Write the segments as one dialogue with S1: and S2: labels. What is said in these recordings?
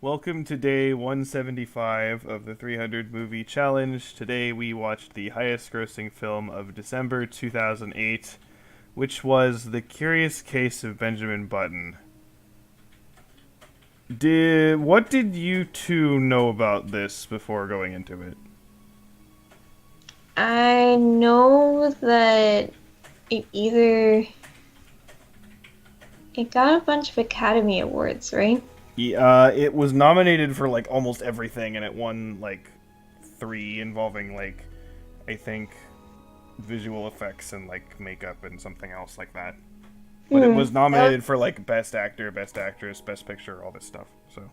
S1: Welcome to day 175 of the 300 movie challenge. Today we watched the highest grossing film of December 2008, which was The Curious Case of Benjamin Button. What did you two know about this before going into it?
S2: I know that it either it got a bunch of Academy Awards, right?
S1: It was nominated for like almost everything, and it won like three involving like I think visual effects and like makeup and something else like that. But it
S2: Hmm.
S1: was nominated for like best actor, best actress, best picture, all this stuff. So,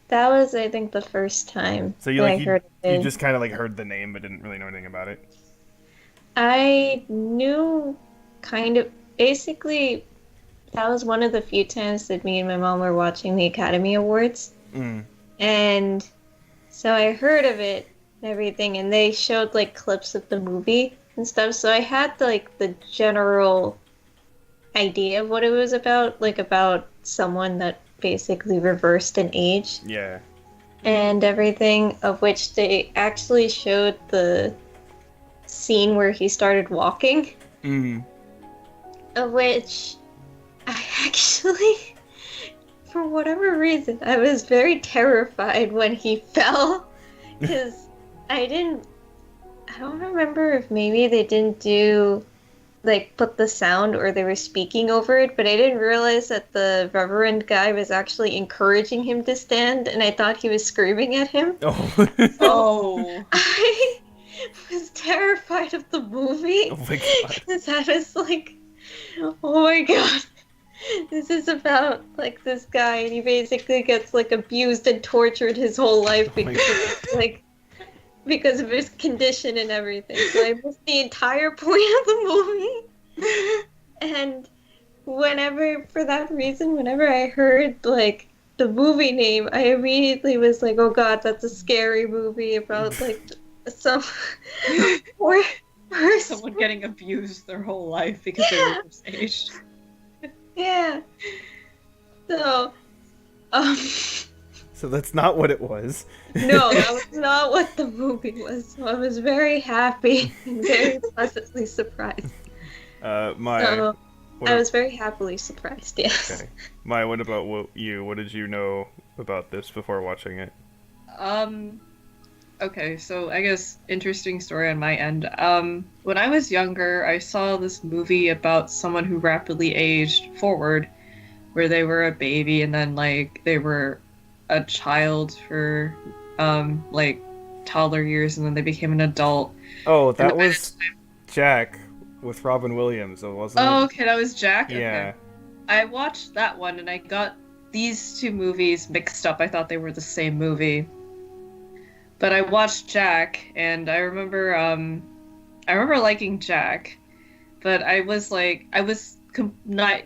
S2: That was, I think, the first time
S1: so you
S2: that
S1: like
S2: I heard of
S1: you
S2: it.
S1: just kind of like heard the name but didn't really know anything about it.
S2: I knew kind of basically that was one of the few times that me and my mom were watching the Academy Awards.
S1: Mm.
S2: And so I heard of it and everything, and they showed like clips of the movie and stuff. So I had like the general idea of what it was about, like about someone that basically reversed an age
S1: Yeah.
S2: and everything, of which they actually showed the scene where he started walking,
S1: Mm.
S2: of which I actually, for whatever reason, I was very terrified when he fell because I didn't, I don't remember if maybe they didn't do like put the sound or they were speaking over it, but I didn't realize that the reverend guy was actually encouraging him to stand, and I thought he was screaming at him.
S1: Oh.
S2: So
S3: Oh,
S2: I was terrified of the movie
S1: Oh my god.
S2: because I was like, oh my god. This is about like this guy, and he basically gets like abused and tortured his whole life
S1: Oh my god.
S2: because of his condition and everything. So I missed the entire point of the movie. And for that reason, whenever I heard like the movie name, I immediately was like, oh god, that's a scary movie about like some poor person.
S3: someone getting abused their whole life because they were aged.
S2: Yeah. So, um,
S1: So that's not what it was.
S2: no, that was not what the movie was. So I was very happy and very pleasantly surprised.
S1: My
S2: So
S1: what?
S2: I was very happily surprised, yes.
S1: Okay. My what about you? What did you know about this before watching it?
S3: Um, okay, so I guess interesting story on my end. When I was younger, I saw this movie about someone who rapidly aged forward, where they were a baby and then like they were a child for like toddler years and then they became an adult.
S1: Oh,
S3: And
S1: that
S3: then
S1: was Jack with Robin Williams, wasn't
S3: oh,
S1: it?
S3: okay, that was Jack. Okay.
S1: Yeah.
S3: I watched that one and I got these two movies mixed up. I thought they were the same movie. But I watched Jack and I remember liking Jack, but I was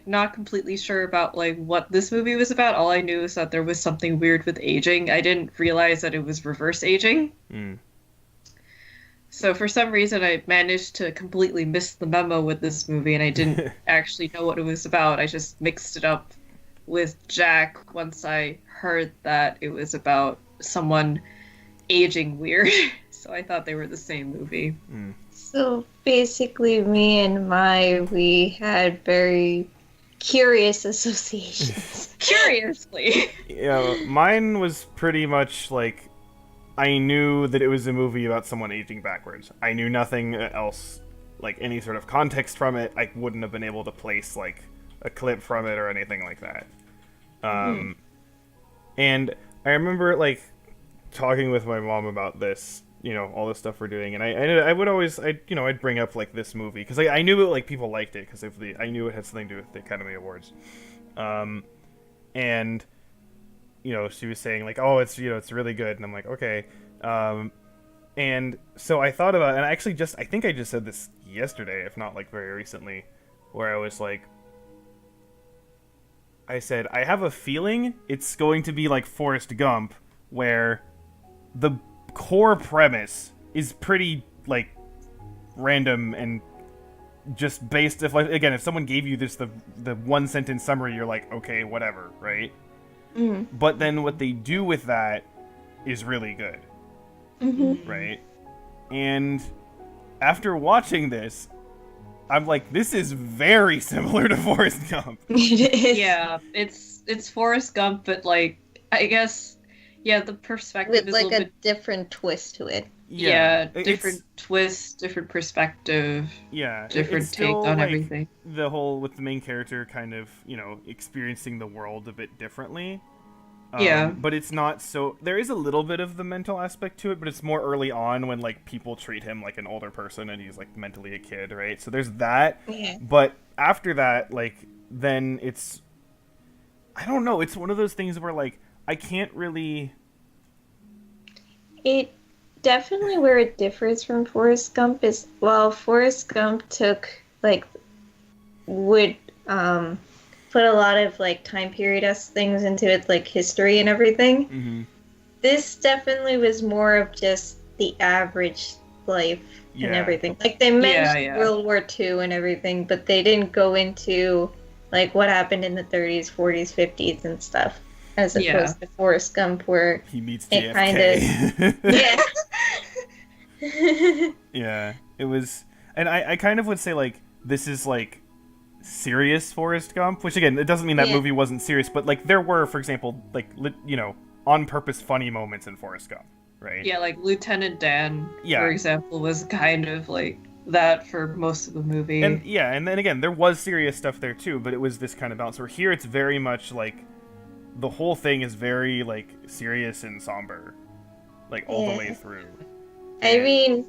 S3: not completely sure about like what this movie was about. All I knew is that there was something weird with aging. I didn't realize that it was reverse aging.
S1: Mm.
S3: So for some reason I managed to completely miss the memo with this movie and I didn't actually know what it was about. I just mixed it up with Jack once I heard that it was about someone aging weird. So I thought they were the same movie.
S1: Mm.
S2: So basically, we had very curious associations.
S3: Curiously.
S1: Yeah, mine was pretty much like I knew that it was a movie about someone aging backwards. I knew nothing else, like any sort of context from it. I wouldn't have been able to place like a clip from it or anything like that.
S2: Hmm.
S1: Um, and I remember like talking with my mom about this, all the stuff we're doing, and I would always I'd bring up like this movie because I knew it, like people liked it because of the I knew it had something to do with the Academy Awards, um, and she was saying like, oh, it's really good, and I'm like, okay, um, and so I thought about it, and I think I just said this yesterday, if not like very recently, where I was like, I said I have a feeling it's going to be like Forrest Gump, where the core premise is pretty like random and just based if like again if someone gave you this the one sentence summary you're like okay whatever, right?
S2: Mm.
S1: But then what they do with that is really good,
S2: Mm-hmm.
S1: right? And after watching this, I'm like, this is very similar to Forrest Gump.
S2: It is.
S3: Yeah, it's Forrest Gump, but like I guess yeah, the perspective
S2: With
S3: is a
S2: like
S3: little
S2: a
S3: bit
S2: different twist to it.
S3: yeah,
S1: it's
S3: different twist, different perspective,
S1: it's
S3: different take
S1: still
S3: on
S1: like
S3: everything.
S1: the whole with the main character kind of experiencing the world a bit differently.
S3: Yeah.
S1: But it's not so. There is a little bit of the mental aspect to it, but it's more early on when like people treat him like an older person and he's like mentally a kid, right? So there's that.
S2: Yeah.
S1: But after that, like then it's I don't know. It's one of those things where like I can't really.
S2: It definitely where it differs from Forrest Gump is well, Forrest Gump took like would put a lot of like time period esque things into it, like history and everything.
S1: Mm-hmm.
S2: This definitely was more of just the average life and
S1: Yeah.
S2: everything. Like they mentioned
S3: yeah.
S2: World War II and everything, but they didn't go into like what happened in the 30s, 40s, 50s and stuff. As opposed
S3: Yeah.
S2: to Forrest Gump, where
S1: He meets
S2: it
S1: JFK.
S2: yeah.
S1: Yeah, it was, and I kind of would say like this is like serious Forrest Gump, which again, it doesn't mean that
S2: Yeah.
S1: movie wasn't serious, but like there were, for example, like on purpose funny moments in Forrest Gump, right?
S3: Yeah, like Lieutenant Dan,
S1: Yeah.
S3: for example, was kind of like that for most of the movie.
S1: And yeah, and then again, there was serious stuff there too, but it was this kind of balance. Where here, it's very much like the whole thing is very like serious and somber, like all the
S2: Yeah.
S1: way through.
S2: I mean,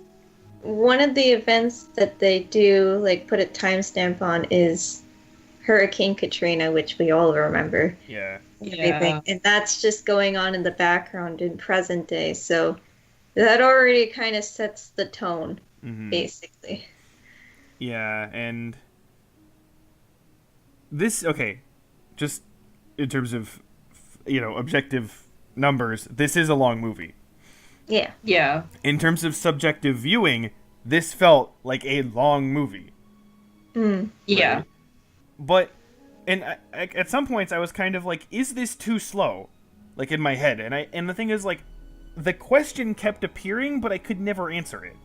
S2: one of the events that they do, like, put a timestamp on is Hurricane Katrina, which we all remember.
S1: Yeah,
S2: Everything. And that's just going on in the background in present day. So that already kind of sets the tone,
S1: hmm
S2: basically.
S1: yeah, and this just in terms of objective numbers, this is a long movie.
S2: Yeah.
S3: Yeah.
S1: In terms of subjective viewing, this felt like a long movie.
S2: Mm.
S3: Yeah.
S1: Right? But at some points I was kind of like, is this too slow? Like in my head, and the thing is like, the question kept appearing, but I could never answer it.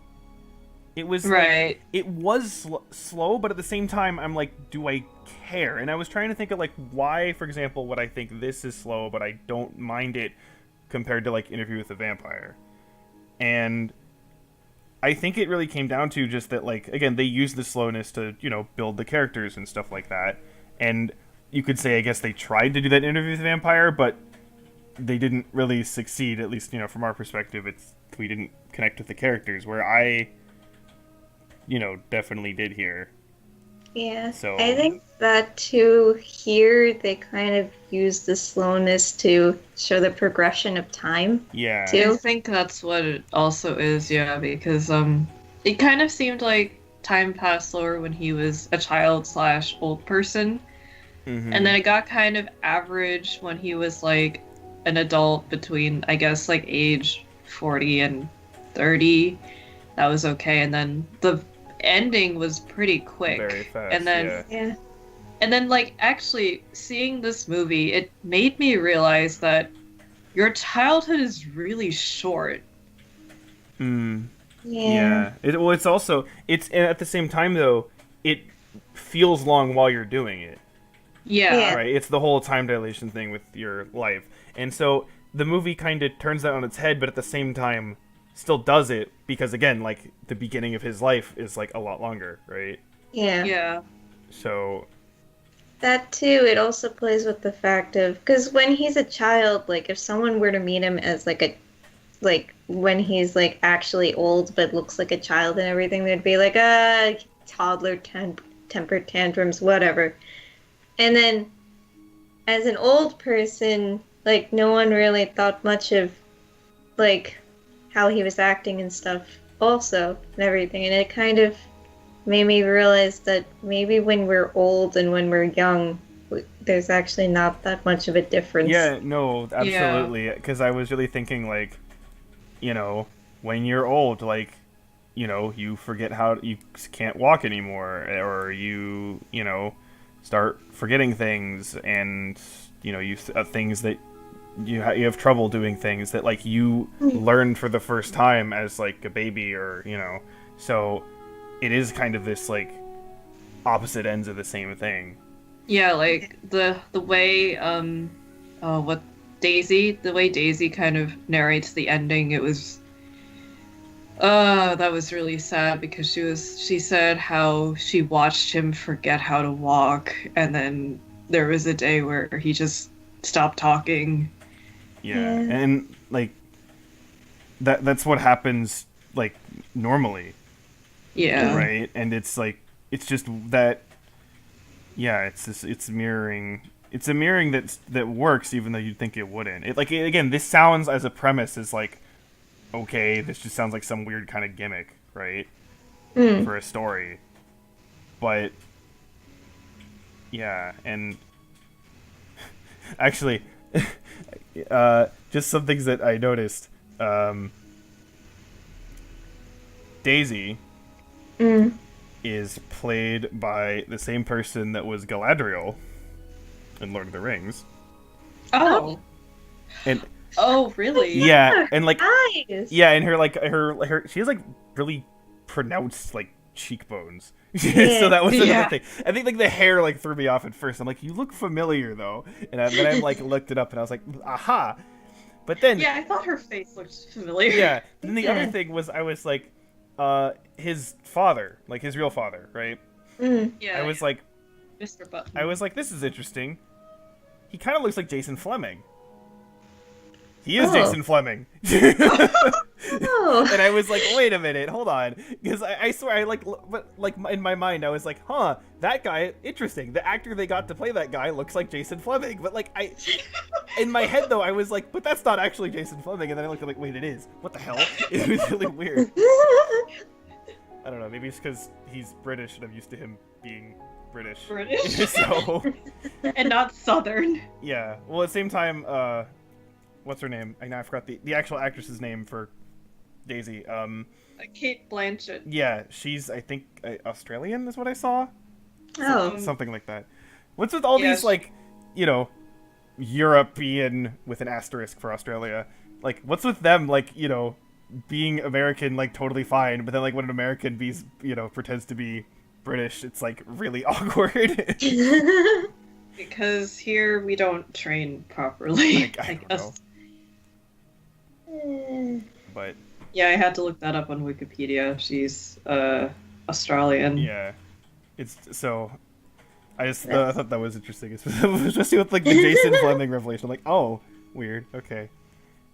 S1: It was
S3: Right.
S1: like, it was slow, but at the same time I'm like, do I care? And I was trying to think of like why, for example, would I think this is slow, but I don't mind it compared to like Interview with the Vampire. And I think it really came down to just that, like, again, they used the slowness to, build the characters and stuff like that. And you could say, I guess they tried to do that in Interview with the Vampire, but they didn't really succeed, at least, from our perspective. We didn't connect with the characters, where I, definitely did here.
S2: Yeah.
S1: So-
S2: I think that too, here, they kind of use the slowness to show the progression of time.
S1: Yeah.
S2: Too.
S3: I think that's what it also is, yeah, because it kind of seemed like time passed slower when he was a child / old person.
S1: Mhm.
S3: And then it got kind of average when he was like an adult between, I guess, like age 40 and 30. That was okay. And then the ending was pretty quick.
S1: Very fast,
S3: And then
S1: yeah.
S2: Yeah.
S3: and then like actually seeing this movie, it made me realize that your childhood is really short.
S1: Mm.
S2: Yeah.
S1: It's also and at the same time though, it feels long while you're doing it.
S3: Yeah.
S2: Yeah.
S1: Right? It's the whole time dilation thing with your life. And so the movie kind of turns that on its head, but at the same time still does it because, again, like, the beginning of his life is, like, a lot longer, right?
S2: Yeah.
S3: Yeah.
S1: So,
S2: That too, it also plays with the fact of, because when he's a child, like, if someone were to meet him as, like, when he's, like, actually old but looks like a child and everything, they'd be like, toddler temper tantrums, whatever. And then, as an old person, like, no one really thought much of, like, how he was acting and stuff also and everything. And it kind of made me realize that maybe when we're old and when we're young, there's actually not that much of a difference.
S1: yeah, no, absolutely. Because I was really thinking, like, when you're old, like, you forget you can't walk anymore, or you start forgetting things and you know, things that you have trouble doing, things that like you learned for the first time as like a baby, or you know, so it is kind of this like opposite ends of the same thing.
S3: Yeah, like the way the way Daisy kind of narrates the ending, it was that was really sad because she said how she watched him forget how to walk, and then there was a day where he just stopped talking.
S1: Yeah. And like that's what happens like normally.
S3: Yeah.
S1: Right? And it's like it's just that it's mirroring. It's a mirroring that works even though you'd think it wouldn't. It like again, this sounds as a premise is like okay, this just sounds like some weird kind of gimmick, right? For a story. But yeah, and actually just some things that I noticed. Daisy is played by the same person that was Galadriel in Lord of the Rings.
S3: Oh.
S1: And
S3: Really?
S1: yeah, and like
S2: Nice.
S1: yeah, and her she has like really pronounced like cheekbones.
S2: Yeah.
S1: So that was another
S3: Yeah.
S1: thing. I think like the hair like threw me off at first. I'm like, you look familiar though, and then I like looked it up and I was like, aha. But then
S3: Yeah, I thought her face looked familiar.
S1: yeah. Then the other thing was I was like, his father, like his real father, right?
S3: Yeah.
S1: I was like,
S3: Mr. Button.
S1: this is interesting. He kind of looks like Jason Fleming. He is
S2: Oh.
S1: Jason Fleming.
S2: Oh.
S1: And I was like, wait a minute, hold on, because I swear I but like in my mind I was like, huh, that guy, interesting. The actor they got to play that guy looks like Jason Fleming, but like in my head though I was like, but that's not actually Jason Fleming, and then I looked at like, wait, it is. What the hell? It was really weird. I don't know, maybe it's because he's British and I'm used to him being British. So
S3: And not Southern.
S1: yeah. Well, at the same time, what's her name? I forgot the actual actress's name for Daisy.
S3: Kate Blanchett.
S1: Yeah, she's I think Australian is what I saw.
S2: Oh.
S1: Something like that. What's with all
S3: Yeah,
S1: these like, you know, European with an asterisk for Australia? Like, what's with them? Like, you know, being American like totally fine, but then like when an American pretends to be British, it's like really awkward.
S3: Because here we don't train properly.
S1: I don't know. But
S3: Yeah, I had to look that up on Wikipedia. She's Australian.
S1: yeah, it's so. I thought that was interesting, especially with like the Jason Fleming revelation. I'm like, oh, weird. Okay,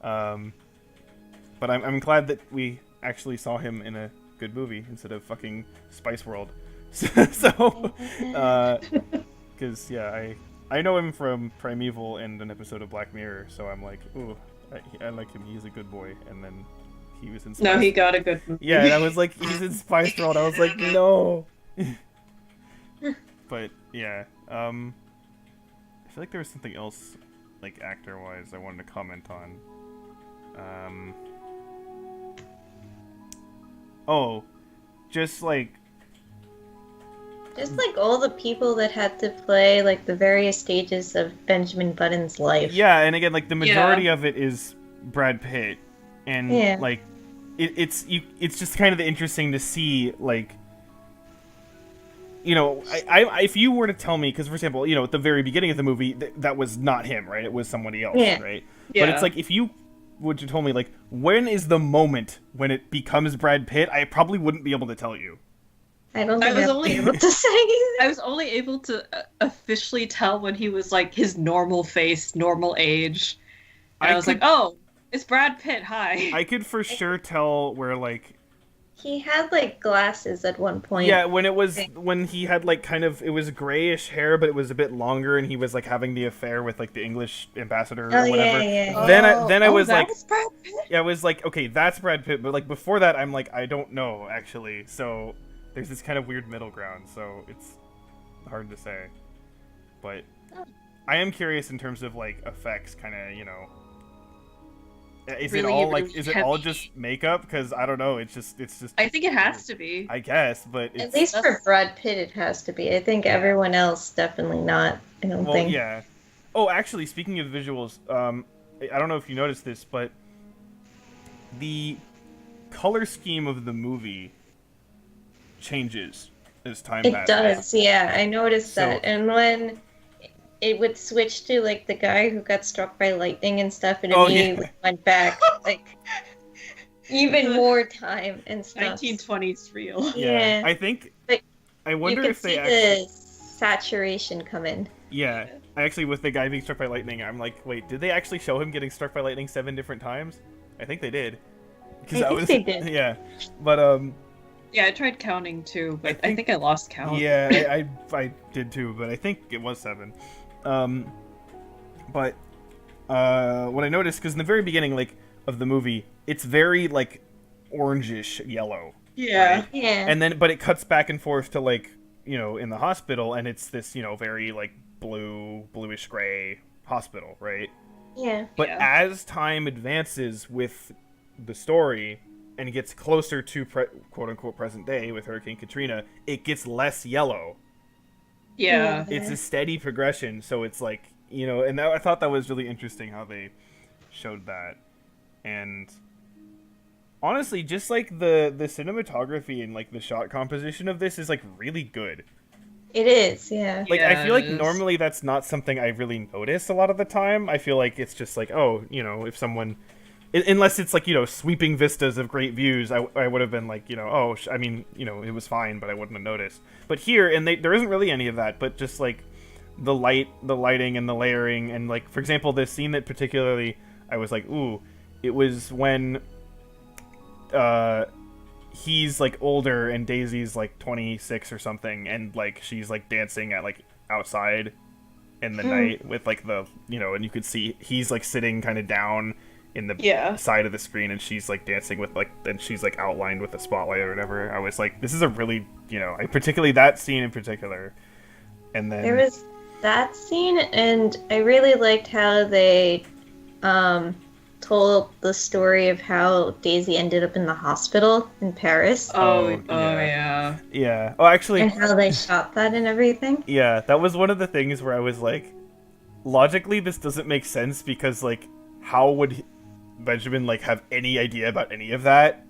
S1: but I'm glad that we actually saw him in a good movie instead of fucking Spice World. So, because yeah, I know him from Primeval and an episode of Black Mirror, so I'm like, ooh, I like him. He's a good boy. And then he was in Spice.
S3: No, he got a good movie.
S1: Yeah, and I was like, he's in Spice World. I was like, no. But yeah, I feel like there was something else, like actor-wise, I wanted to comment on. Oh, just like
S2: Just like all the people that had to play like the various stages of Benjamin Button's life.
S1: yeah, and again, like the majority of it is Brad Pitt, and
S2: Yeah.
S1: like it's just kind of interesting to see like. You know, I if you were to tell me, because for example, you know, at the very beginning of the movie, that was not him, right? It was somebody else,
S2: Yeah.
S1: right?
S3: Yeah.
S1: But it's like if you would have told me, like, when is the moment when it becomes Brad Pitt? I probably wouldn't be able to tell you.
S2: I don't
S3: I
S2: think
S3: was
S2: I'd
S3: only-
S2: be able to say.
S3: I was only able to officially tell when he was like his normal face, normal age. And I was like, oh, it's Brad Pitt. Hi.
S1: I could for sure tell where, like,
S2: He had like glasses at one point.
S1: yeah, when he had like kind of, it was grayish hair, but it was a bit longer, and he was like having the affair with like the English ambassador or
S2: Oh,
S1: whatever.
S2: yeah.
S1: Then I was
S3: that
S1: like,
S3: was Brad Pitt?
S1: yeah, I was like, okay, that's Brad Pitt, but like before that, I'm like, I don't know actually. So there's this kind of weird middle ground, so it's hard to say. But I am curious in terms of like effects, kind of, you know. Is it
S3: Really,
S1: all like?
S3: really
S1: Is it all
S3: heavy.
S1: just makeup? Because I don't know. It's just.
S3: I think it has to be.
S1: I guess, but it's,
S2: At least for Brad Pitt, it has to be. I think everyone else definitely not. I don't
S1: well,
S2: think.
S1: yeah. Oh, actually, speaking of visuals, I don't know if you noticed this, but the color scheme of the movie changes as time
S2: It
S1: passes.
S2: does, yeah. I noticed
S1: So,
S2: that. And when it would switch to like the guy who got struck by lightning and stuff, it
S1: oh yeah,
S2: immediately went back like even
S3: The
S2: more time and stuff.
S3: 1920s real.
S1: yeah.
S2: Yeah,
S1: I think
S2: but
S1: I
S2: you
S1: wonder
S2: could
S1: if they
S2: see
S1: actually,
S2: the saturation come in.
S1: yeah. I actually, with the guy being struck by lightning, I'm like, wait, did they actually show him getting struck by lightning 7 different times? I think they did. Because
S2: I
S1: that
S2: think
S1: was,
S2: they did.
S1: yeah. But
S3: Yeah, I tried counting too, but I
S1: think-
S3: think I lost count.
S1: yeah, I did too, but I think it was 7. Um, but what I noticed, because in the very beginning, like, of the movie, it's very like orangish yellow,
S3: Yeah.
S1: right?
S2: Yeah.
S1: And then, but it cuts back and forth to like, in the hospital, and it's this, very like bluish gray hospital, right?
S2: Yeah.
S1: But
S3: Yeah.
S1: as time advances with the story and it gets closer to quote unquote present day with Hurricane Katrina, it gets less yellow.
S3: Yeah.
S2: Yeah.
S1: It's a steady progression, so it's like, and I thought that was really interesting how they showed that. And honestly, just like the cinematography and like the shot composition of this is like really good.
S2: It is, yeah.
S1: Like,
S3: Yeah,
S1: I feel
S3: it
S1: like
S3: is.
S1: normally that's not something I really notice a lot of the time. I feel like it's just like, oh, if someone, unless it's like, sweeping vistas of great views, I would have been like, oh, I mean, it was fine, but I wouldn't have noticed. But here, and there isn't really any of that, but just like the lighting and the layering, and like, for example, this scene that particularly I was like, ooh, it was when he's like older and Daisy's like 26 or something, and like she's like dancing at like outside in the night with like and you could see he's like sitting kind of down in the
S3: Yeah.
S1: side of the screen, and she's like dancing with like, and she's like outlined with a spotlight or whatever. I was like, this is a really, I particularly that scene in particular. And then
S2: There was that scene, and I really liked how they told the story of how Daisy ended up in the hospital in Paris
S3: Oh,
S1: yeah.
S3: yeah.
S1: yeah. Oh, actually,
S2: and how they shot that and everything.
S1: yeah, that was one of the things where I was like, logically, this doesn't make sense, because like, how would Benjamin like have any idea about any of that?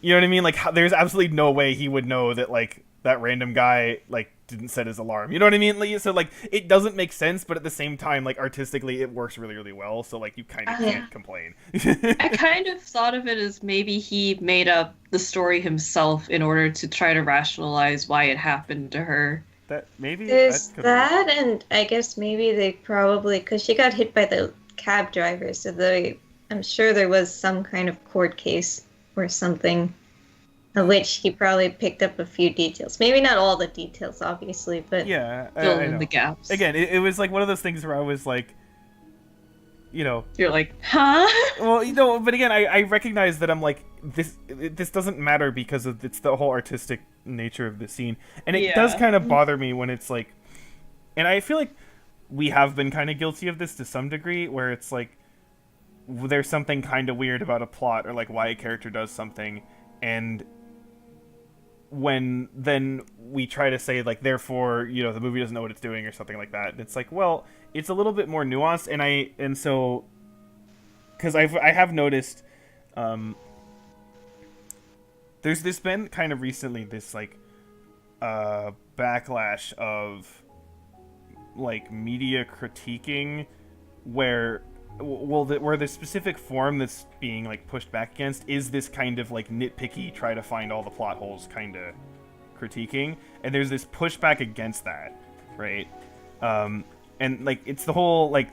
S1: You know what I mean? Like, there's absolutely no way he would know that like that random guy like didn't set his alarm. You know what I mean? Like, so like, it doesn't make sense, but at the same time, like, artistically, it works really, really well. So like, you kind of
S2: Yeah.
S1: can't complain.
S3: I kind of thought of it as maybe he made up the story himself in order to try to rationalize why it happened to her.
S1: That maybe
S2: There's
S1: that could
S2: that, and I guess maybe they probably, because she got hit by the cab driver, so I'm sure there was some kind of court case or something, of which he probably picked up a few details. Maybe not all the details, obviously, but
S1: yeah,
S3: Fill
S1: I
S3: in
S1: know.
S3: the gaps.
S1: Again, it was like one of those things where I was like,
S3: You're like, huh?
S1: well, but again, I recognize that I'm like, this doesn't matter because of it's the whole artistic nature of the scene, and it does
S3: Yeah.
S1: kind of bother me when it's like, and I feel like we have been kind of guilty of this to some degree, where it's like there's something kind of weird about a plot or like why a character does something, and when then we try to say like, therefore, the movie doesn't know what it's doing or something like that. It's like, well, it's a little bit more nuanced, and so because I have noticed there's been kind of recently this like backlash of like media critiquing where where the specific form that's being like pushed back against is this kind of like nitpicky, try to find all the plot holes kind of critiquing, and there's this pushback against that, right? And like, it's the whole like,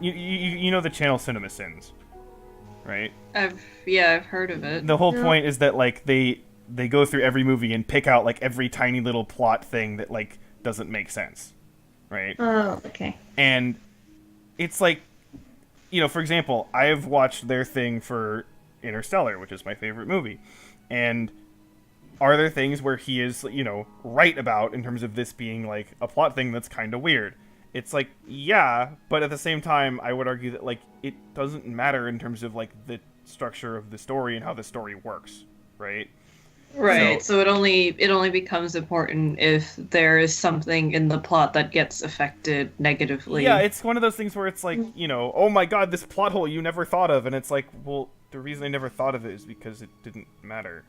S1: you know the channel Cinema Sins, right?
S3: I've heard of it.
S1: The whole
S2: Yeah.
S1: point is that like they go through every movie and pick out like every tiny little plot thing that like doesn't make sense, right?
S2: oh, okay.
S1: And it's like, for example, I've watched their thing for Interstellar, which is my favorite movie, and are there things where he is right about in terms of this being like a plot thing that's kind of weird? It's like, yeah, but at the same time, I would argue that like it doesn't matter in terms of like the structure of the story and how the story works, right?
S3: Right. So it only becomes important if there is something in the plot that gets affected negatively.
S1: Yeah, it's one of those things where it's like, oh my god, this plot hole you never thought of, and it's like, well, the reason I never thought of it is because it didn't matter.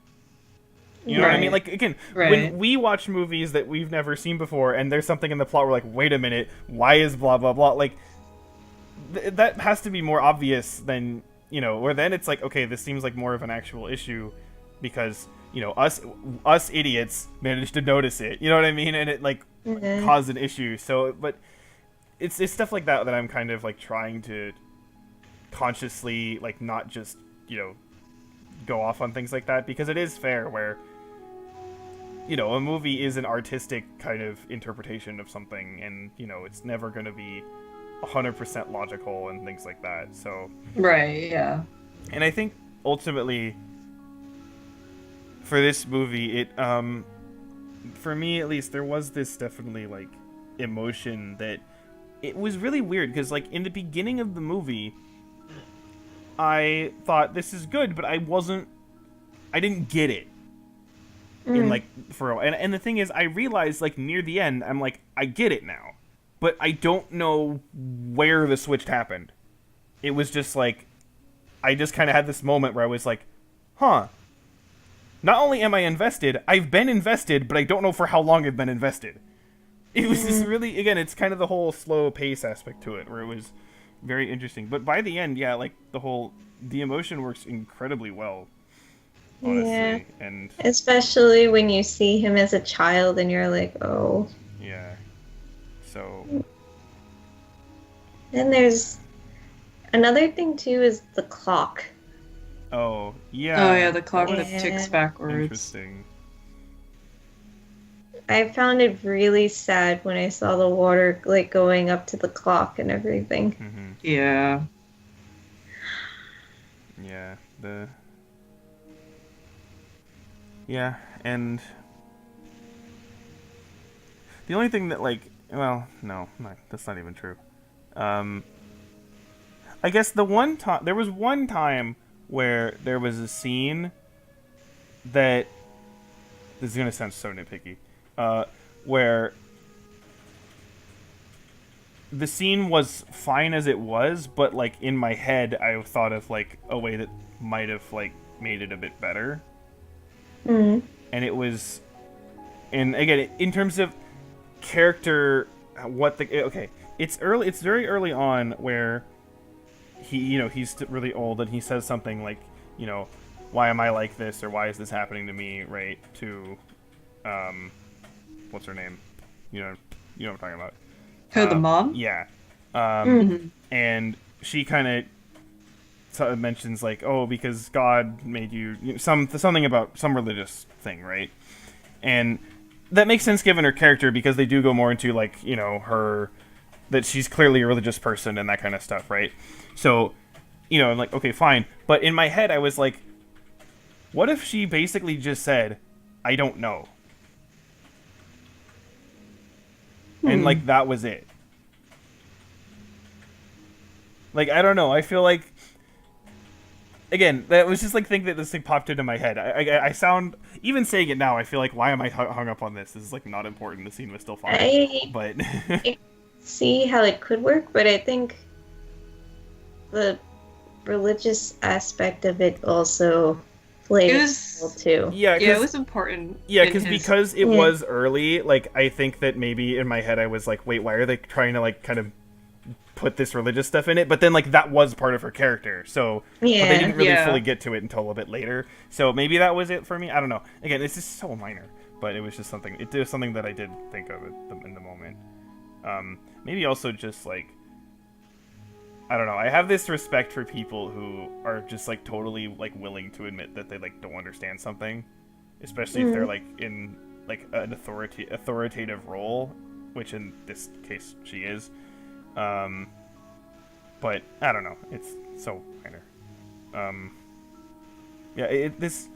S1: You know what I mean?
S3: Right.
S1: Like, again,
S3: Right.
S1: when we watch movies that we've never seen before, and there's something in the plot, we're like, wait a minute, why is blah blah blah? Like, that has to be more obvious than, where then it's like, okay, this seems like more of an actual issue, because, us idiots managed to notice it. You know what I mean? And it, like, caused an issue. So, but it's stuff like that that I'm kind of, like, trying to consciously, like, not just, go off on things like that, because it is fair where, a movie is an artistic kind of interpretation of something, and, it's never going to be 100% logical and things like that. So,
S3: Right. Yeah.
S1: and I think ultimately for this movie, it for me at least, there was this definitely like emotion that it was really weird, because like in the beginning of the movie I thought this is good, but I didn't get it in like for a while. And the thing is, I realized like near the end, I'm like, I get it now, but I don't know where the switch happened. It was just like, I just kind of had this moment where I was like, huh, not only am I invested, I've been invested, but I don't know for how long I've been invested. It was just really, again, it's kind of the whole slow pace aspect to it, where it was very interesting. But by the end, yeah, like the emotion works incredibly well, honestly.
S2: Yeah.
S1: And
S2: Especially when you see him as a child and you're like, oh.
S1: yeah, so
S2: Then there's another thing too, is the clock.
S1: oh yeah,
S3: Oh yeah, the clock that
S2: Yeah.
S3: ticks backwards.
S1: interesting.
S2: I found it really sad when I saw the water like going up to the clock and everything.
S1: Hmm.
S3: Yeah.
S1: Yeah, and the only thing that like, well, no, that's not even true. I guess there was one time where there was a scene that, this is gonna sound so nitpicky, where the scene was fine as it was, but like in my head I thought of like a way that might have like made it a bit better.
S2: Mm.
S1: And it was, and again, in terms of character, it's very early on where he's really old, and he says something like, why am I like this, or why is this happening to me, right, to what's her name, you know what I'm talking about.
S3: Who, the mom?
S1: Yeah.
S3: Mhm.
S1: And she kind of mentions like, oh, because God made you, something about some religious thing, right? And that makes sense given her character, because they do go more into like, her, that she's clearly a religious person and that kind of stuff, right? So, I'm like, okay, fine. But in my head I was like, what if she basically just said, I don't know? And like that was it. Like, I don't know. I feel like, again, that was just like thing that this thing popped into my head. I sound, even saying it now, I feel like, why am I hung up on this? This is like not important. The scene was still fine. But
S2: See how it could work, but I think the religious aspect of it also played
S3: It
S2: a
S3: was-
S2: role too.
S1: yeah,
S3: Yeah, it was important.
S1: yeah,
S3: in his-
S1: because it
S2: Yeah.
S1: was early. Like, I think that maybe in my head I was like, wait, why are they trying to like kind of put this religious stuff in it? But then like that was part of her character, so but they
S2: Yeah.
S1: didn't really
S3: Yeah.
S1: fully get to it until a bit later. So maybe that was it for me. I don't know. Again, it's just so minor, but it was just something. It was something that I did think of in the moment. Maybe also just like, I don't know. I have this respect for people who are just like totally like willing to admit that they like don't understand something, especially if they're like in like an authoritative role, which in this case she is. But I don't know. It's so minor. Yeah, it's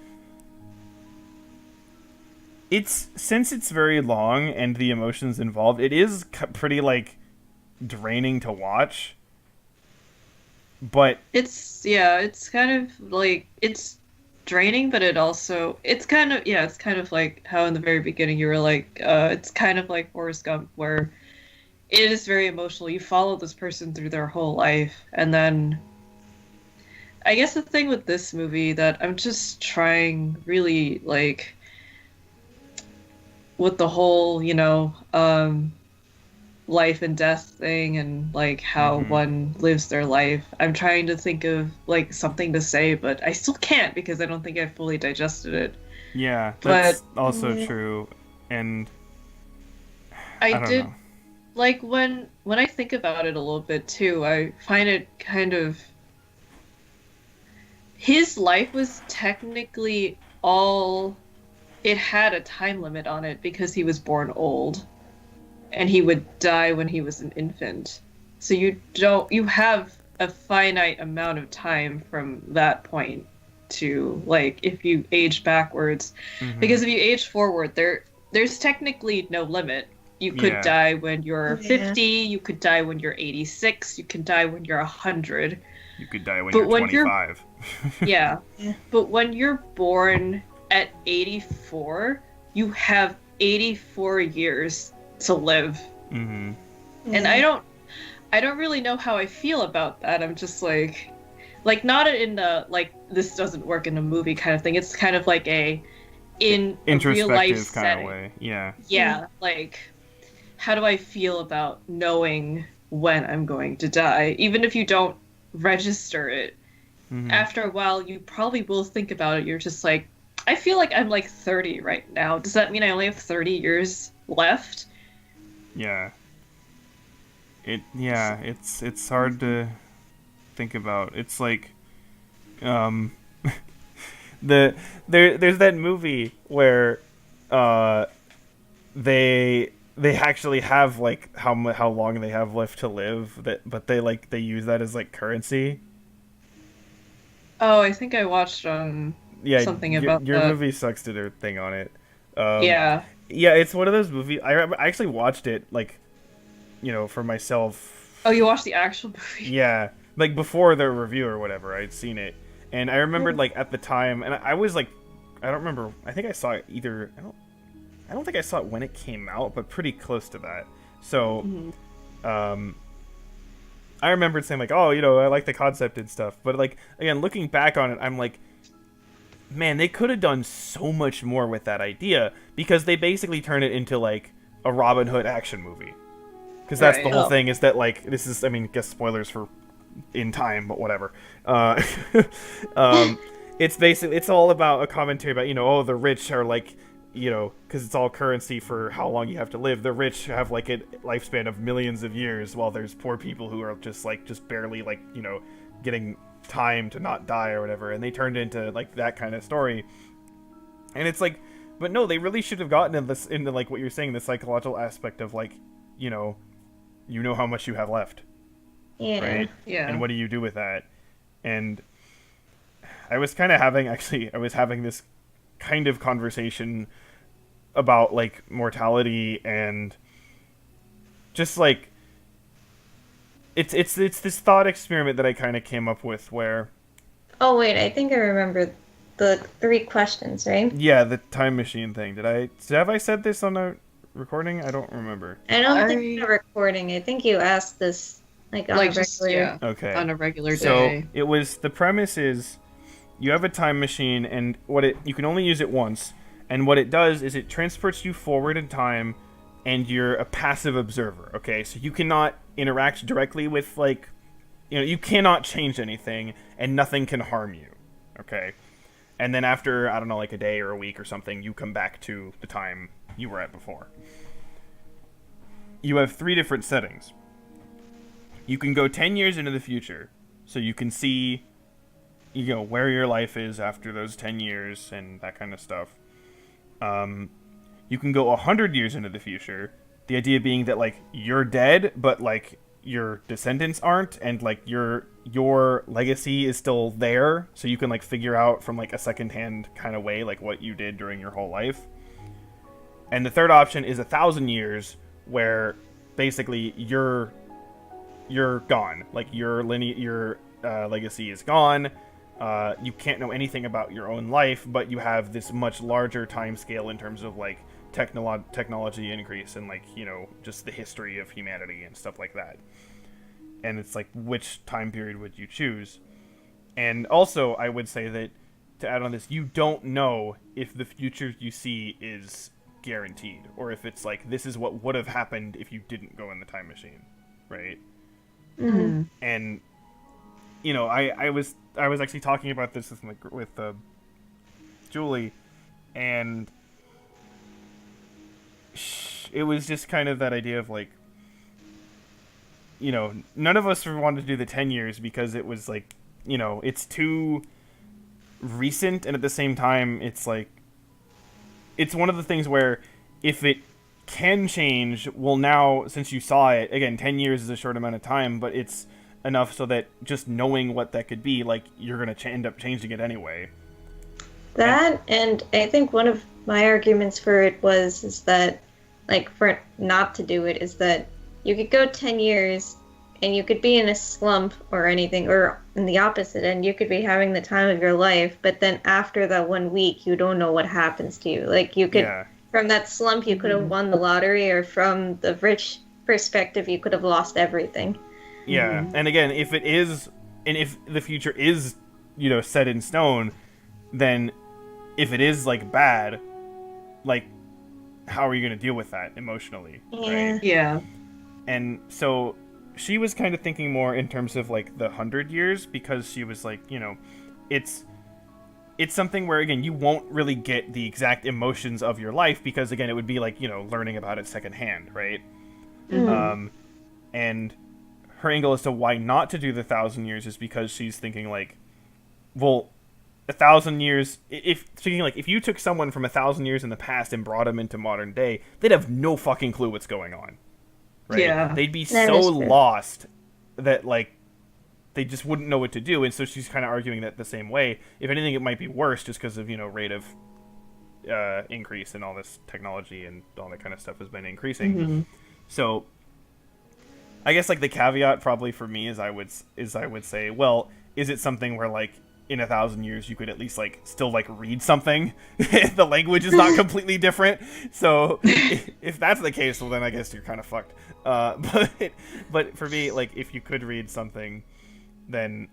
S1: since it's very long and the emotions involved, it is pretty like draining to watch. But
S3: it's kind of like, it's draining, but it's kind of, yeah, it's kind of like how in the very beginning you were like, it's kind of like Forrest Gump, where it is very emotional. You follow this person through their whole life, and then I guess the thing with this movie that I'm just trying really like with the whole, life and death thing and like how
S1: Mhm.
S3: one lives their life. I'm trying to think of like something to say, but I still can't because I don't think I've fully digested it.
S1: Yeah,
S3: But
S1: that's also
S2: Yeah.
S1: true. And
S3: I
S1: I don't
S3: did
S1: know.
S3: like when I think about it a little bit too, I find it kind of his life was technically all it had a time limit on it because he was born old and he would die when he was an infant. So you have a finite amount of time from that point to like if you age backwards.
S1: Hmm.
S3: Because if you age forward, there's technically no limit. You could
S1: Yeah,
S3: die when you're
S2: Yeah.
S3: 50, you could die when you're 86, you can die when you're 100.
S1: you could die when
S3: But
S1: you're
S3: when you're
S1: 25.
S3: yeah,
S2: Yeah.
S3: but when you're born at 84, you have 84 years to live.
S1: Hmm.
S3: And I don't really know how I feel about that. I'm just like not in the like this doesn't work in a movie kind of thing. It's kind of like in a real life
S1: Introspective kind of
S3: setting.
S1: way. Yeah.
S3: Yeah, like how do I feel about knowing when I'm going to die? Even if you don't register it,
S1: Hmm.
S3: after a while you probably will think about it. You're just like, I feel like I'm like 30 right now. Does that mean I only have 30 years left?
S1: Yeah. It's hard to think about. It's like um there's that movie where uh they actually have like how long they have left to live, that but they use that as like currency.
S3: Oh, I think I watched
S1: Yeah,
S3: something
S1: your
S3: about
S1: your
S3: that.
S1: movie sucks to their thing on it. Um
S3: Yeah.
S1: yeah, it's one of those movies. I actually watched it like, for myself.
S3: Oh, you watched the actual movie?
S1: Yeah, like before the review or whatever, I'd seen it, and I remembered like at the time, and I was like, I don't remember. I think I saw it either. I don't think I saw it when it came out, but pretty close to that. So,
S3: Mhm.
S1: um, I remembered saying like, oh, I like the concept and stuff, but like again, looking back on it, I'm like, man, they could have done so much more with that idea because they basically turn it into like a Robin Hood action movie. Because that's the
S3: Right.
S1: whole
S2: Oh.
S1: thing, is that like this is, I mean, guess spoilers for in time, but whatever. Uh, um, it's basically, it's all about a commentary about, oh, the rich are like, because it's all currency for how long you have to live. The rich have like a lifespan of millions of years, while there's poor people who are just barely like, getting time to not die or whatever. And they turned into like that kind of story. And it's like, but no, they really should have gotten into like what you're saying, the psychological aspect of like, you know, how much you have left,
S2: Yeah.
S1: right?
S3: Yeah.
S1: And what do you do with that? And I was having this kind of conversation about like mortality, and just like it's this thought experiment that I kind of came up with where,
S2: Oh wait, I think I remember the three questions, right?
S1: yeah, the time machine thing. Have I said this on a recording? I don't remember.
S2: I don't think
S3: I
S2: the recording. I think you asked this like on
S3: like
S2: a
S3: just
S2: regular.
S3: yeah,
S1: Okay.
S3: on a regular
S1: So
S3: day.
S1: the premise is you have a time machine, and you can only use it once, and what it does is it transports you forward in time, and you're a passive observer. Okay, so you cannot interact directly with like, you cannot change anything, and nothing can harm you. Okay, and then after, I don't know, like a day or a week or something, you come back to the time you were at before. You have three different settings. You can go 10 years into the future, so you can see, where your life is after those 10 years and that kind of stuff. You can go 100 years into the future, the idea being that like you're dead, but like your descendants aren't, and like your legacy is still there, so you can like figure out from like a secondhand kind of way like what you did during your whole life. And the third option is 1,000 years, where basically you're gone, like your legacy is gone. you can't know anything about your own life, but you have this much larger time scale in terms of like technology increase and like, you know, just the history of humanity and stuff like that. And it's like, which time period would you choose? And also, I would say that, to add on this, you don't know if the future you see is guaranteed, or if it's like, this is what would have happened if you didn't go in the time machine, right?
S2: Mm-hmm.
S1: And, you know, I was actually talking about this with Julie, and it was just kind of that idea of like, you know, none of us wanted to do the 10 years because it was like, you know, it's too recent, and at the same time, it's like, it's one of the things where if it can change, well, now, since you saw it, again, 10 years is a short amount of time, but it's enough so that just knowing what that could be, like, you're going to end up changing it anyway.
S2: That, and I think one of my arguments for it is that, like, for it not to do it, is that you could go 10 years and you could be in a slump or anything, or in the opposite end, you could be having the time of your life, but then after that 1 week, you don't know what happens to you. Like, you could, from that slump, you could have won the lottery, or from the rich perspective, you could have lost everything.
S1: Yeah, and again, if it is, and if the future is, you know, set in stone, then if it is, like, bad, like, how are you going to deal with that emotionally?
S2: Yeah.
S1: Right?
S3: Yeah.
S1: And so she was kind of thinking more in terms of, like, the 100 years, because she was like, you know, it's something where, again, you won't really get the exact emotions of your life, because, again, it would be like, you know, learning about it secondhand, right?
S2: Mm-hmm.
S1: And her angle as to why not to do the 1,000 years is because she's thinking, like, well, 1,000 years, if you took someone from 1,000 years in the past and brought them into modern day, they'd have no fucking clue what's going on, right?
S3: Yeah.
S1: They'd be
S2: That
S1: so
S2: is true.
S1: lost that, like, they just wouldn't know what to do. And so she's kind of arguing that the same way. If anything, it might be worse just because of, you know, rate of increase and all this technology and all that kind of stuff has been increasing.
S3: Mm-hmm.
S1: So I guess, like, the caveat probably for me is I would say, well, is it something where, like, in 1,000 years you could at least, like, still, like, read something? The language is not completely different. So if that's the case, well, then I guess you're kind of fucked. But for me, like, if you could read something, then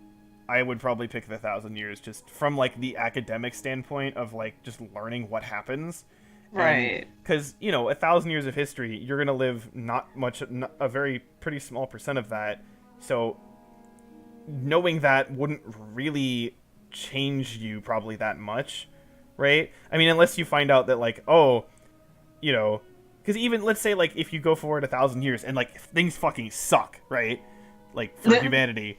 S1: I would probably pick the 1,000 years, just from, like, the academic standpoint of, like, just learning what happens.
S3: Right.
S1: Because, you know, 1,000 years of history, you're going to live a very pretty small percent of that. So knowing that wouldn't really change you probably that much, right? I mean, unless you find out that, like, oh, you know, because even, let's say, like, if you go forward 1,000 years and, like, things fucking suck, right? Like, for humanity,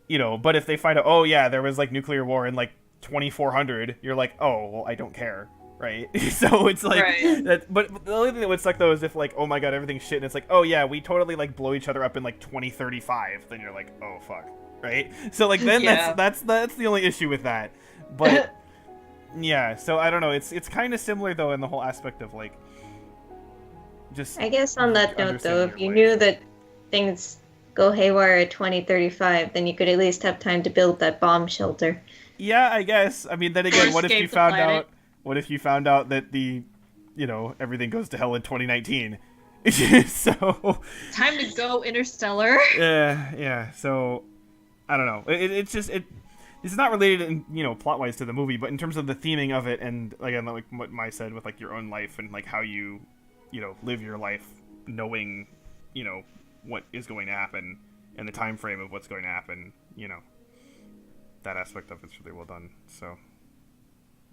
S1: you know, but if they find out, oh, yeah, there was, like, nuclear war in, like, 2400, you're like, oh, well, I don't care. Right, so it's like
S3: Right.
S1: that. But the only thing that would suck though is if, like, oh my god, everything's shit, and it's like, oh yeah, we totally, like, blow each other up in, like, 2035. Then you're like, oh fuck, right? So, like, then
S3: Yeah.
S1: that's the only issue with that. But yeah, so I don't know. It's kind of similar though in the whole aspect of, like, just.
S2: I guess on that note, though,
S1: understanding
S2: if
S1: your
S2: you
S1: life.
S2: knew that things go haywire at 2035, then you could at least have time to build that bomb shelter.
S1: Yeah, I guess. I mean, then again, what if
S3: escape
S1: you
S3: the
S1: found
S3: planet.
S1: out? What if you found out that everything goes to hell in 2019? So.
S3: Time to go, Interstellar.
S1: Yeah. So, I don't know. It's just it's not related, in, you know, plot wise to the movie, but in terms of the theming of it, and again, like what Mai said with, like, your own life and, like, how you know, live your life, knowing, you know, what is going to happen and the time frame of what's going to happen. You know, that aspect of it's really well done. So.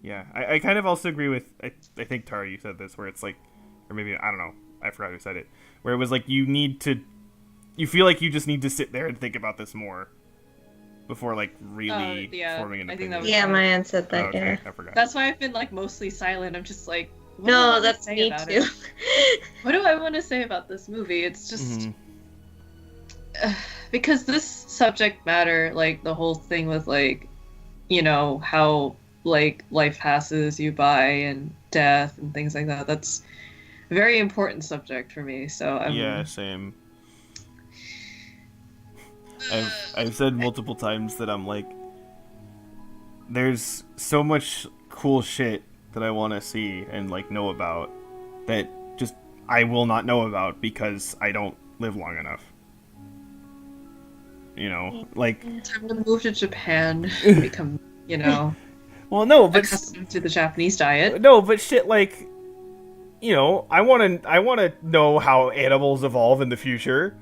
S1: Yeah, I kind of also agree with, I think, Tara, you said this, where it's like, or maybe, I don't know, I forgot who said it, where it was like, you feel like you just need to sit there and think about this more before, like, really
S3: yeah,
S1: forming an
S3: I think
S1: opinion.
S3: that was-
S2: Yeah, my aunt said that,
S1: Okay,
S2: yeah.
S1: I forgot.
S3: That's why I've been, like, mostly silent. I'm just like, what do I
S2: No,
S3: wanna
S2: that's
S3: say
S2: me
S3: about
S2: too.
S3: it? What do I want to say about this movie? It's just
S1: Mhm.
S3: because this subject matter, like, the whole thing with, like, you know, how, like, life passes you by and death and things like that. That's a very important subject for me. So
S1: Yeah, same. I've said multiple times that I'm like, there's so much cool shit that I want to see and like know about that just I will not know about because I don't live long enough. You know, like,
S3: Time to move to Japan, become,
S1: well, no, but
S3: accustomed to the Japanese diet.
S1: no, but shit, like, you know, I want to know how animals evolve in the future,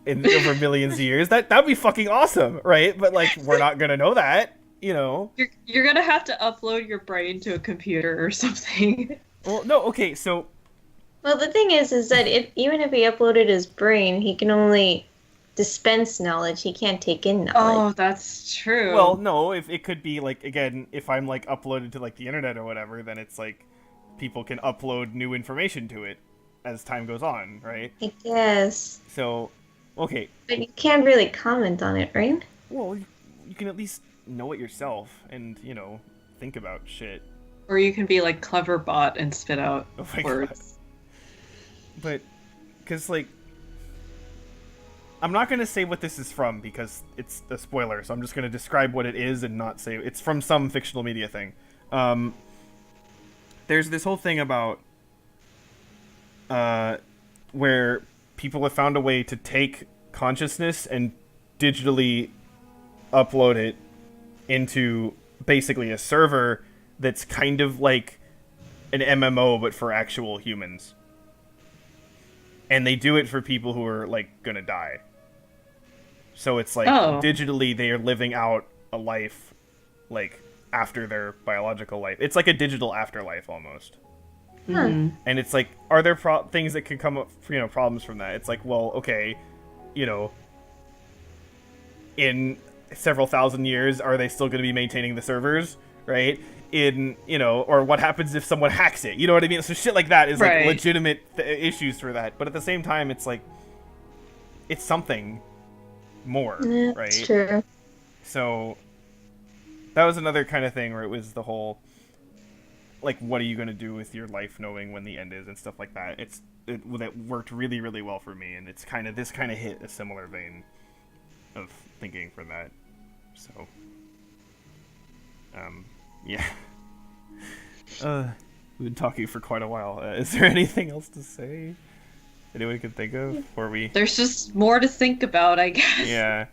S1: in over millions of years. That'd be fucking awesome, right? But like, we're not gonna know that, you know.
S3: You're gonna have to upload your brain to a computer or something.
S1: Well, no, okay, so
S2: Well, the thing is that even if he uploaded his brain, he can only dispense knowledge. He can't take in knowledge.
S3: Oh, that's true.
S1: well, no, if it could be like again, if I'm like uploaded to like the internet or whatever, then it's like people can upload new information to it as time goes on, right?
S2: I guess.
S1: So, okay,
S2: But you can't really comment on it, right?
S1: well, you can at least know it yourself and, you know, think about shit.
S3: Or you can be like clever bot and spit out
S1: Oh my
S3: words.
S1: But, because, like, I'm not going to say what this is from because it's a spoiler, so I'm just going to describe what it is and not say it's from some fictional media thing. There's this whole thing about where people have found a way to take consciousness and digitally upload it into basically a server that's kind of like an MMO but for actual humans. And they do it for people who are like gonna die. So it's like digitally they are living out a life like after their biological life. It's like a digital afterlife almost.
S3: Mhm.
S1: And it's like, are there things that could come up, you know, problems from that? It's like, well, okay, you know, in several thousand years, are they still going to be maintaining the servers, right? In, you know, or what happens if someone hacks it? You know what I mean? So shit like that is like
S3: Right.
S1: legitimate issues for that. But at the same time, it's like, it's something more,
S2: Yeah,
S1: right?
S2: that's true.
S1: So that was another kind of thing where it was the whole, like, what are you going to do with your life knowing when the end is and stuff like that. That worked really, really well for me, and this kind of hit a similar vein of thinking for that. So, yeah. We've been talking for quite a while. Is there anything else to say? Anyone can think of before we?
S3: There's just more to think about, I guess.
S1: Yeah.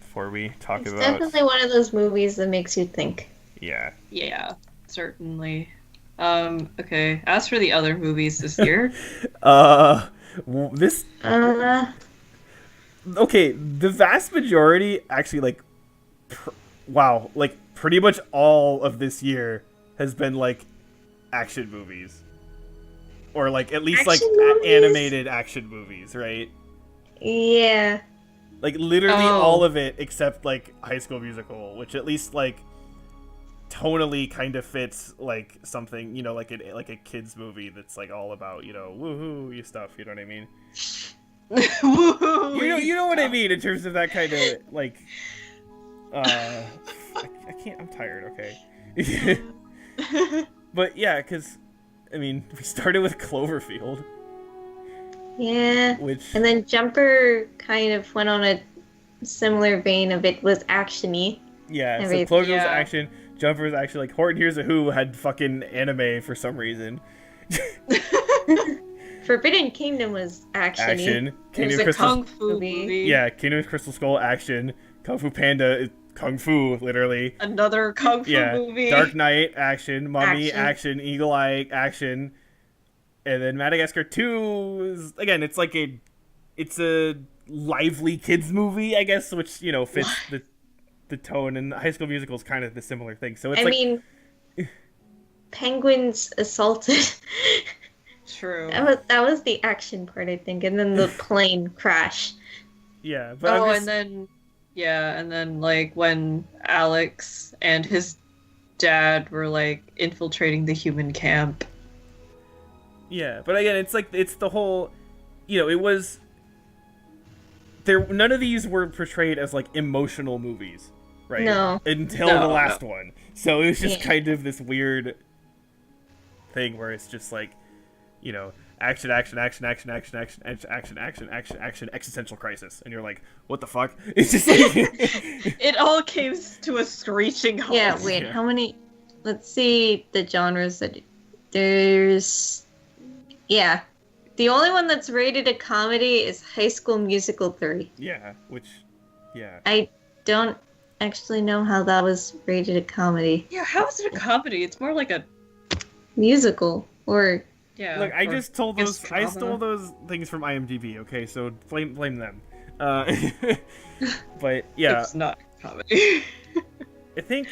S1: Before we talk
S2: It's
S1: about.
S2: definitely one of those movies that makes you think.
S1: Yeah.
S3: Yeah, certainly. Okay. As for the other movies this year,
S1: This.
S2: Uh,
S1: Okay, the vast majority actually like wow, like pretty much all of this year has been like action movies. Or like at least like
S2: Action movies?
S1: animated action movies, right?
S2: yeah.
S1: Like literally
S3: Oh.
S1: all of it except like High School Musical, which at least like tonally kind of fits like something, you know, like a kids movie that's like all about, you know, woohoo stuff, you know what I mean? You know what I mean in terms of that kind of like I can't, I'm tired, okay. But yeah, cuz I mean, we started with Cloverfield,
S2: Yeah.
S1: which
S2: And then Jumper kind of went on a similar vein of it was actiony.
S1: yeah, so
S2: everything.
S1: Cloverfield's
S3: Yeah.
S1: action, Jumper's actually like Horton Hears a Who had fucking anime for some reason.
S2: Forbidden Kingdom was actiony.
S1: Action.
S3: It
S1: Kingdom
S3: was
S1: of
S3: a
S1: Crystal
S3: kung fu
S2: movie.
S3: movie.
S1: Yeah, Kingdom of Crystal Skull action. Kung Fu Panda is kung fu literally.
S3: Another kung fu
S1: Yeah.
S3: movie.
S1: Dark Knight action, Mummy
S2: Action.
S1: action, Eagle Eye action. And then Madagascar 2 is again, it's like it's a lively kids movie, I guess, which, you know, fits the tone, and High School Musical is kind of the similar thing. So it's
S2: I
S1: like
S2: mean, penguins assaulted.
S3: True.
S2: that was the action part, I think, and then the plane crash.
S1: yeah, but I'm
S3: Oh,
S1: just,
S3: and then like when Alex and his dad were like infiltrating the human camp.
S1: yeah, but again, it's like it's the whole, you know, it was there. None of these were portrayed as like emotional movies, right?
S2: No.
S1: Until
S3: No,
S1: the last
S3: no.
S1: one. So it was just
S2: Yeah.
S1: kind of this weird thing where it's just like, you know, action, action, action, action, action, action, action, action, action, action, action, existential crisis, and you're like, what the fuck? It's just like
S3: It all came to a screeching halt.
S2: Yeah, wait,
S1: Yeah.
S2: how many? Let's see the genres that there's. Yeah, the only one that's rated a comedy is High School Musical 3.
S1: yeah, which, yeah,
S2: I don't actually know how that was rated a comedy.
S3: Yeah, how is it a comedy? It's more like a
S2: Musical, or
S3: yeah.
S1: look, I
S3: or
S1: just told
S3: guess
S1: those, I
S3: drama.
S1: stole those things from IMDb. Okay, so blame them. But yeah,
S3: It's not a comedy.
S1: I think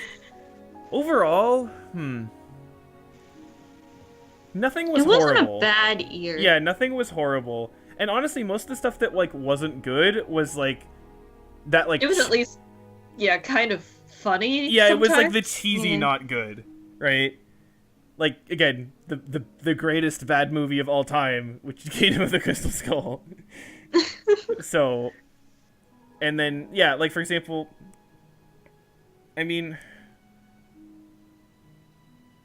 S1: overall, nothing was
S2: it wasn't
S1: horrible.
S2: a bad year.
S1: Yeah, nothing was horrible. And honestly, most of the stuff that like wasn't good was like that like
S3: It was at least, yeah, kind of funny.
S1: yeah, it was like the
S3: sometimes.
S1: cheesy
S2: Yeah.
S1: not good, right? Like again, the greatest bad movie of all time, which is Kingdom of the Crystal Skull. So, and then yeah, like for example, I mean,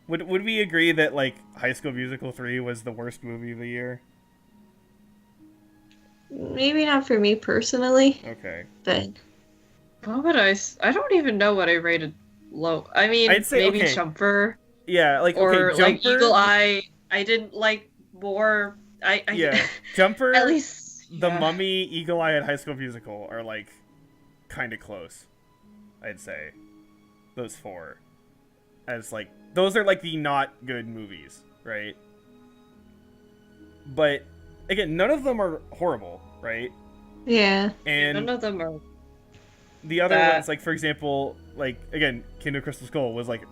S1: would we agree that like High School Musical 3 was the worst movie of the year?
S2: Maybe not for me personally,
S1: Okay.
S2: but
S3: What would I don't even know what I rated low. I mean,
S1: I'd say,
S3: maybe
S1: okay.
S3: Jumper
S1: Yeah, like
S3: or
S1: okay,
S3: like
S1: Jumper.
S3: Eagle Eye. I didn't like more. I
S1: Yeah, Jumper,
S3: at least
S1: The
S3: yeah.
S1: Mummy, Eagle Eye, and High School Musical are like kind of close. I'd say those four, as like those are like the not good movies, right? But again, none of them are horrible, right?
S2: yeah.
S3: None
S1: And
S3: of them are.
S1: the other
S3: that-
S1: ones, like for example, like again, Kingdom of Crystal Skull was like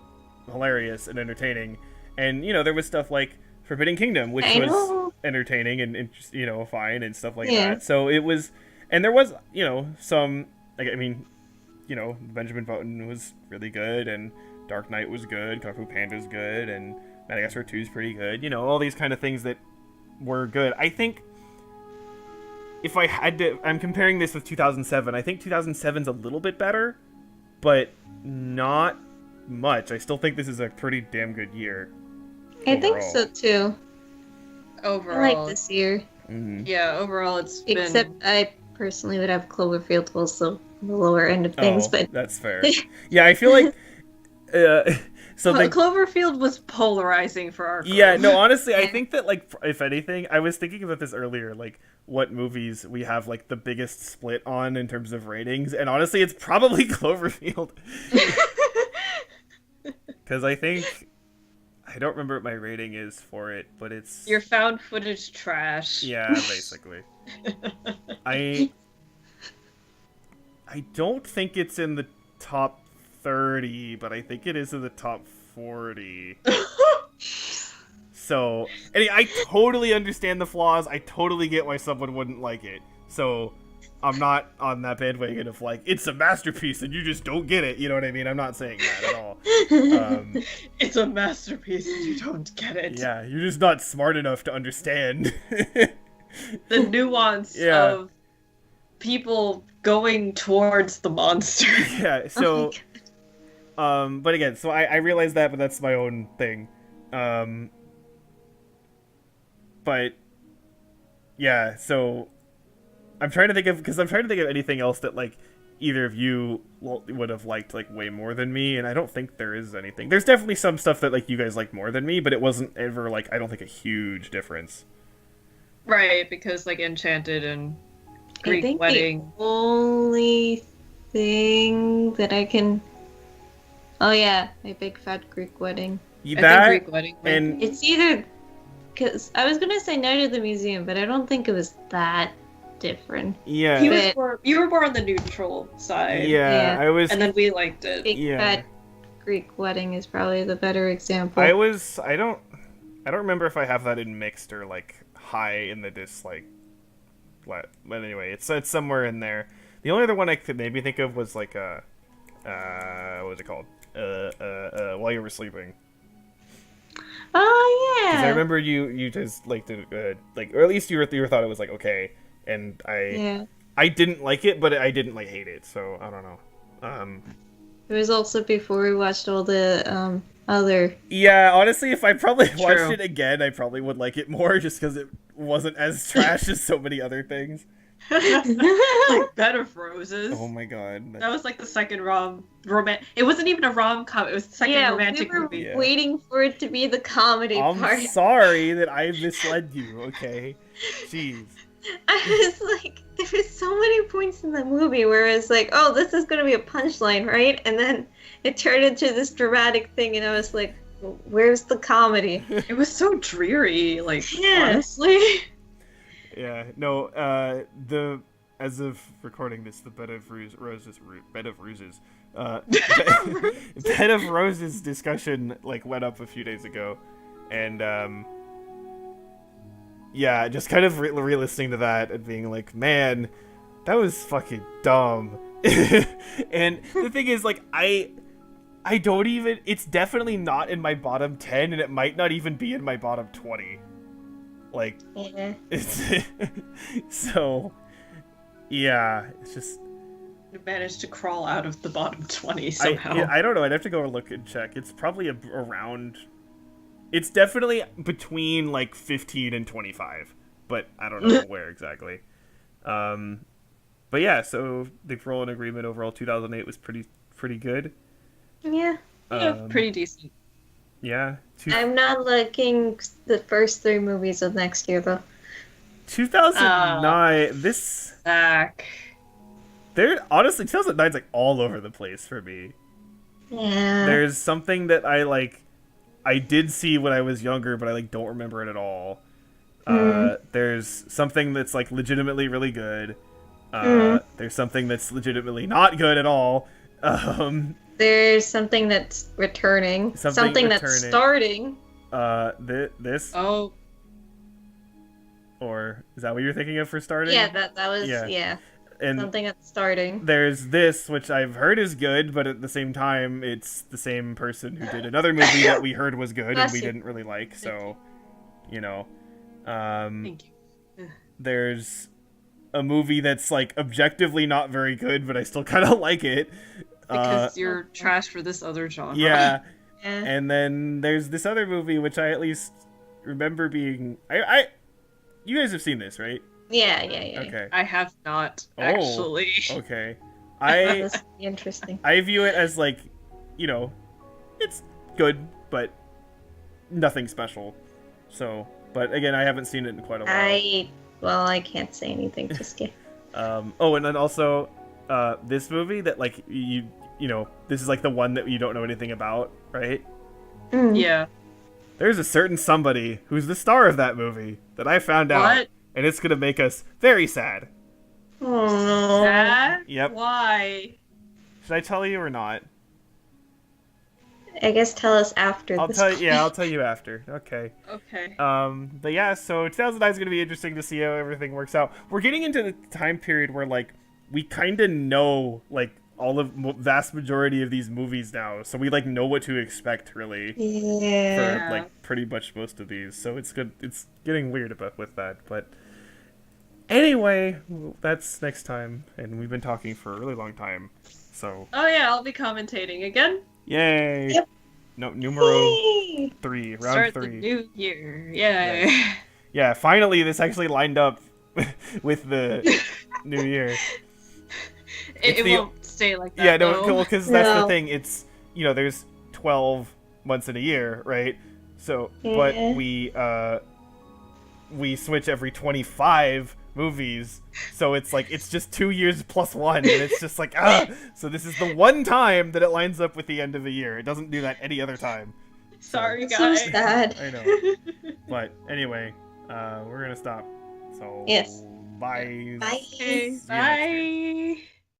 S1: hilarious and entertaining, and you know there was stuff like Forbidden Kingdom, which
S2: I
S1: was
S2: know.
S1: entertaining and you know fine and stuff like
S2: Yeah.
S1: that. So it was, and there was you know some like I mean, you know Benjamin Button was really good and Dark Knight was good, Kung Fu Panda's good, and Madagascar 2 is pretty good. You know all these kind of things that were good. I think if I had to, I'm comparing this with 2007. I think 2007's a little bit better, but not much. I still think this is a pretty damn good year.
S2: I think
S1: overall.
S2: so too. I
S3: Overall,
S2: like this year.
S1: Mm-hmm.
S3: yeah. Overall, it's
S2: Except
S3: been.
S2: I personally would have Cloverfield also on the lower end of things, but
S1: That's fair. Yeah, I feel like so the
S3: Cloverfield was polarizing for our.
S1: yeah,
S3: group.
S1: no, honestly, I
S2: Yeah.
S1: think that like if anything, I was thinking about this earlier, like what movies we have like the biggest split on in terms of ratings, and honestly, it's probably Cloverfield because I think I don't remember what my rating is for it, but it's
S3: Your found footage trash.
S1: yeah, basically. I don't think it's in the top 30, but I think it is in the top 40. So, and I totally understand the flaws. I totally get why someone wouldn't like it. So, I'm not on that bandwagon of like, it's a masterpiece and you just don't get it. You know what I mean? I'm not saying that at all.
S3: It's a masterpiece and you don't get it.
S1: Yeah, you're just not smart enough to understand.
S3: The nuance
S1: Yeah.
S3: of people going towards the monster.
S1: Yeah, so but again, so I realize that, but that's my own thing. But yeah, so I'm trying to think of anything else that like either of you would have liked like way more than me, and I don't think there is anything. There's definitely some stuff that like you guys like more than me, but it wasn't ever like I don't think a huge difference.
S3: Right, because like Enchanted and
S2: I
S3: Greek
S2: think
S3: Wedding.
S2: the only thing that I can. Oh yeah, my big fat Greek wedding.
S3: I think
S1: That
S3: Greek Wedding.
S1: and
S2: It's either because I was gonna say Night at the Museum, but I don't think it was that different.
S1: yeah,
S3: you
S2: But-
S3: were more on the neutral side.
S1: yeah,
S2: Yeah.
S1: I was
S3: And then we liked it.
S2: Big
S1: Yeah.
S2: fat Greek wedding is probably the better example.
S1: I don't remember if I have that in mixed or like high in the dislike. But anyway, it's somewhere in there. The only other one I could maybe think of was like what was it called? While You Were Sleeping.
S2: Oh
S1: Because I
S2: yeah.
S1: remember you just like did like, or at least you thought it was like okay, and
S2: Yeah.
S1: I didn't like it, but I didn't like hate it. So I don't know.
S2: It was also before we watched all the other.
S1: Yeah, honestly, if I probably watched
S3: True.
S1: it again, I probably would like it more, just because it wasn't as trash as so many other things.
S3: Like Bed of Roses.
S1: Oh my god.
S3: That was like the second It wasn't even a rom-com. It was the second
S2: Yeah,
S3: romantic
S2: we were
S3: movie.
S1: Yeah.
S2: waiting for it to be the comedy
S1: I'm
S2: part.
S1: sorry that I misled you, okay? Jeez.
S2: I was like, there was so many points in the movie where it's like, oh, this is gonna be a punchline, right? And then it turned into this dramatic thing, and I was like, where's the comedy?
S3: It was so dreary, like
S2: Yeah.
S3: honestly.
S1: Yeah, no, as of recording this, the Bed of Roses, Bed of Ruses, Bed of Roses discussion, like, went up a few days ago, and, yeah, just kind of re-listening to that and being like, man, that was fucking dumb. And the thing is, like, I don't even, it's definitely not in my bottom 10, and it might not even be in my bottom 20. Like,
S2: Yeah.
S1: it's so, yeah, it's just,
S3: You managed to crawl out of the bottom 20 somehow.
S1: I don't know, I'd have to go look and check. It's probably around, it's definitely between, like, 15 and 25, but I don't know where exactly. But yeah, so they've rolled an agreement overall. 2008 was pretty good.
S2: Yeah.
S3: Yeah, pretty decent.
S1: Yeah.
S2: I'm not liking the first 3 movies of next year, though.
S1: 2009, this,
S3: Zach.
S1: honestly, 2009's, like, all over the place for me.
S2: Yeah.
S1: There's something that I did see when I was younger, but I, like, don't remember it at all. There's something that's, like, legitimately really good. There's something that's legitimately not good at all.
S2: There's something that's returning.
S1: Something
S2: that's
S1: returning.
S2: starting.
S1: This,
S3: Oh,
S1: or is that what you're thinking of for starting?
S2: Yeah, that was,
S1: Yeah.
S2: yeah.
S1: And
S2: Something that's starting.
S1: there's this, which I've heard is good, but at the same time, it's the same person who did another movie that we heard was good and
S2: Bless
S1: we
S2: you.
S1: didn't really like, so, you know.
S3: thank you.
S1: There's a movie that's, like, objectively not very good, but I still kind of like it.
S3: Because you're trash for this other genre.
S1: Yeah,
S2: Yeah.
S1: and then there's this other movie, which I at least remember being... You guys have seen this, right?
S2: Yeah.
S1: Okay.
S3: I have not,
S1: Oh.
S3: actually.
S1: Okay.
S2: This would be interesting.
S1: I view it as, like, you know, it's good, but nothing special. So, but again, I haven't seen it in quite a while.
S2: I can't say anything. Just kidding.
S1: Oh, and then also, this movie that, like, you know, this is, like, the one that you don't know anything about, right?
S3: Yeah.
S1: There's a certain somebody who's the star of that movie that I found out,
S3: What?
S1: and it's gonna make us very sad.
S2: Oh no.
S3: That?
S1: Yep.
S3: Why?
S1: Should I tell you or not?
S2: I guess tell us after
S1: I'll
S2: this.
S1: tell you. Yeah, I'll tell you after. Okay.
S3: Okay.
S1: But yeah, so 2009 is going to be interesting to see how everything works out. We're getting into the time period where, like, we kind of know, like, all of vast majority of these movies now, so we, like, know what to expect, really,
S2: Yeah.
S1: for, like, pretty much most of these. So it's good. It's getting weird with that, but anyway, that's next time, and we've been talking for a really long time, so
S3: Oh yeah, I'll be commentating again.
S1: yay!
S2: Yep.
S1: No, numero
S2: Yay!
S1: 3, round
S3: Start
S1: 3.
S3: the new year. Yay.
S1: Yeah, finally, this actually lined up with the new year.
S3: It
S1: the-
S3: won't stay like that.
S1: Yeah, no,
S3: though.
S1: because that's the
S2: No.
S1: thing. It's, you know, there's 12 months in a year, right? So, but
S2: Yeah.
S1: we switch every 25 movies, so it's like it's just 2 years plus 1, and it's just like So this is the one time that it lines up with the end of a year. It doesn't do that any other time.
S3: Sorry,
S2: So
S3: guys.
S2: sad.
S1: I know. But anyway, we're gonna stop. So
S2: Yes.
S1: bye.
S2: Bye.
S3: Okay,
S1: See you next year.
S3: bye.